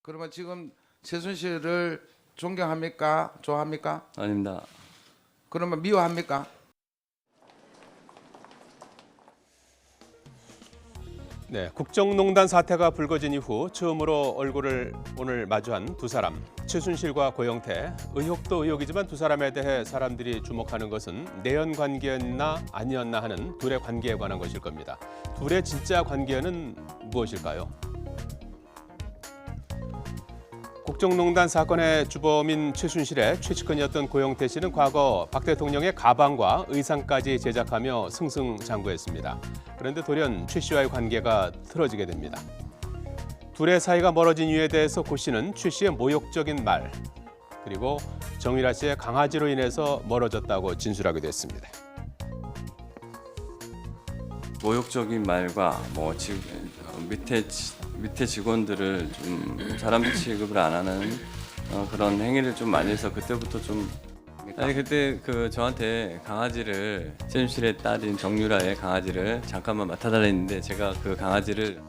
그러면 지금 최순실을 존경합니까? 좋아합니까? 아닙니다. 그러면 미워합니까? 네, 국정농단 사태가 불거진 이후 처음으로 얼굴을 오늘 마주한 두 사람, 최순실과 고영태. 의혹도 의혹이지만 두 사람에 대해 사람들이 주목하는 것은 내연 관계였나 아니었나 하는 둘의 관계에 관한 것일 겁니다. 둘의 진짜 관계는 무엇일까요? 국정농단 사건의 주범인 최순실의 최측근이었던 고영태 씨는 과거 박 대통령의 가방과 의상까지 제작하며 승승장구했습니다. 그런데 돌연 최 씨와의 관계가 틀어지게 됩니다. 둘의 사이가 멀어진 이유에 대해서 고 씨는 최 씨의 모욕적인 말, 그리고 정유라 씨의 강아지로 인해서 멀어졌다고 진술하기도 했습니다. 모욕적인 말과 밑에 직원들을 좀 사람 취급을 안 하는 그런 행위를 좀 많이 해서 그때부터 좀 그때 저한테 강아지를 최순실의 딸인 정유라의 강아지를 잠깐만 맡아달라 했는데 제가 그 강아지를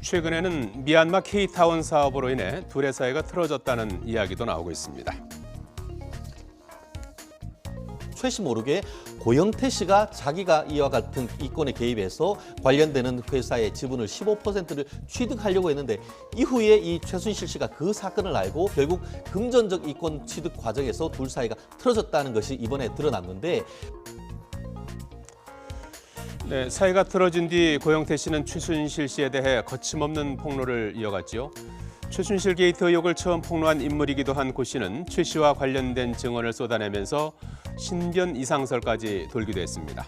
최근에는 미얀마 K타운 사업으로 인해 둘의 사이가 틀어졌다는 이야기도 나오고 있습니다. 최 씨 모르게 고영태 씨가 자기가 이와 같은 이권에 개입해서 관련되는 회사의 지분을 15%를 취득하려고 했는데 이후에 이 최순실 씨가 그 사건을 알고 결국 금전적 이권 취득 과정에서 둘 사이가 틀어졌다는 것이 이번에 드러났는데 네, 사이가 틀어진 뒤 고영태 씨는 최순실 씨에 대해 거침없는 폭로를 이어갔지요. 최순실 게이트 의혹을 처음 폭로한 인물이기도 한 고 씨는 최 씨와 관련된 증언을 쏟아내면서 신변 이상설까지 돌기도 했습니다.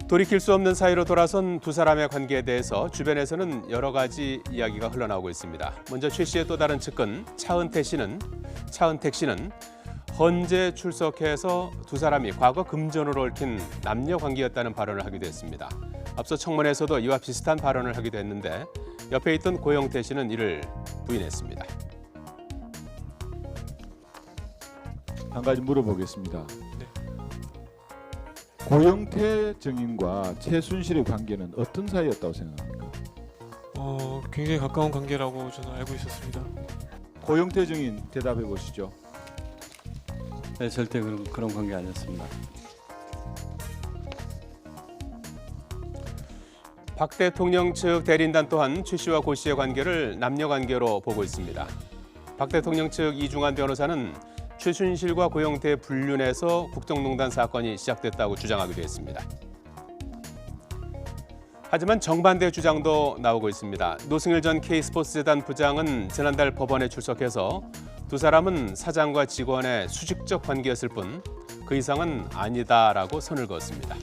돌이킬 수 없는 사이로 돌아선 두 사람의 관계에 대해서 주변에서는 여러 가지 이야기가 흘러나오고 있습니다. 먼저 최 씨의 또 다른 측근 차은택 씨는 헌재 출석해서 두 사람이 과거 금전으로 얽힌 남녀 관계였다는 발언을 하기도 했습니다. 앞서 청문회에서도 이와 비슷한 발언을 하기도 했는데 옆에 있던 고영태 씨는 이를 부인했습니다. 한 가지 물어보겠습니다. 고영태 증인과 최순실의 관계는 어떤 사이였다고 생각합니까? 굉장히 가까운 관계라고 저는 알고 있었습니다. 고영태 증인 대답해 보시죠. 네, 절대 그런 관계 아니었습니다. 박 대통령 측 대리인단 또한 최 씨와 고 씨의 관계를 남녀 관계로 보고 있습니다. 박 대통령 측 이중환 변호사는 최순실과 고영태의 불륜에서 국정농단 사건이 시작됐다고 주장하기도 했습니다. 하지만 정반대 주장도 나오고 있습니다. 노승일 전 K스포츠재단 부장은 지난달 법원에 출석해서 두 사람은 사장과 직원의 수직적 관계였을 뿐 그 이상은 아니다라고 선을 그었습니다.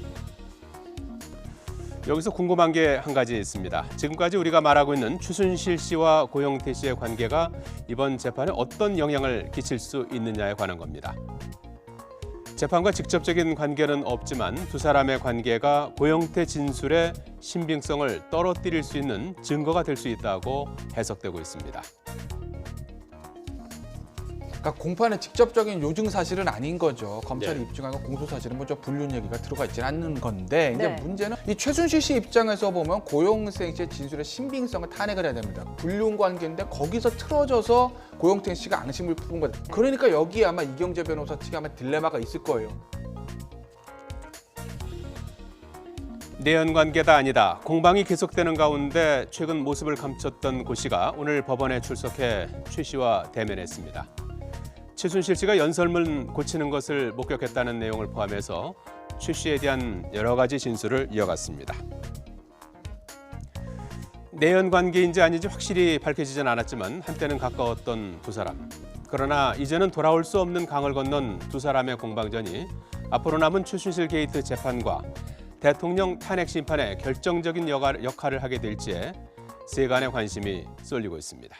여기서 궁금한 게 한 가지 있습니다. 지금까지 우리가 말하고 있는 최순실 씨와 고영태 씨의 관계가 이번 재판에 어떤 영향을 끼칠 수 있느냐에 관한 겁니다. 재판과 직접적인 관계는 없지만 두 사람의 관계가 고영태 진술의 신빙성을 떨어뜨릴 수 있는 증거가 될 수 있다고 해석되고 있습니다. 그러니까 공판의 직접적인 요증 사실은 아닌 거죠. 검찰이 네. 입증한 공소 사실은 먼저 불륜 얘기가 들어가 있지 않는 건데 이제 네. 문제는 이 최순실 씨 입장에서 보면 고영태 씨의 진술의 신빙성을 탄핵을 해야 됩니다. 불륜 관계인데 거기서 틀어져서 고영태 씨가 앙심을 품은 거다. 그러니까 여기에 아마 이경재 변호사 측에 아마 딜레마가 있을 거예요. 내연 관계다 아니다. 공방이 계속되는 가운데 최근 모습을 감췄던 고 씨가 오늘 법원에 출석해 최 씨와 대면했습니다. 최순실 씨가 연설문 고치는 것을 목격했다는 내용을 포함해서 최 씨에 대한 여러 가지 진술을 이어갔습니다. 내연 관계인지 아닌지 확실히 밝혀지진 않았지만 한때는 가까웠던 두 사람. 그러나 이제는 돌아올 수 없는 강을 건넌 두 사람의 공방전이 앞으로 남은 최순실 게이트 재판과 대통령 탄핵 심판에 결정적인 역할을 하게 될지에 세간의 관심이 쏠리고 있습니다.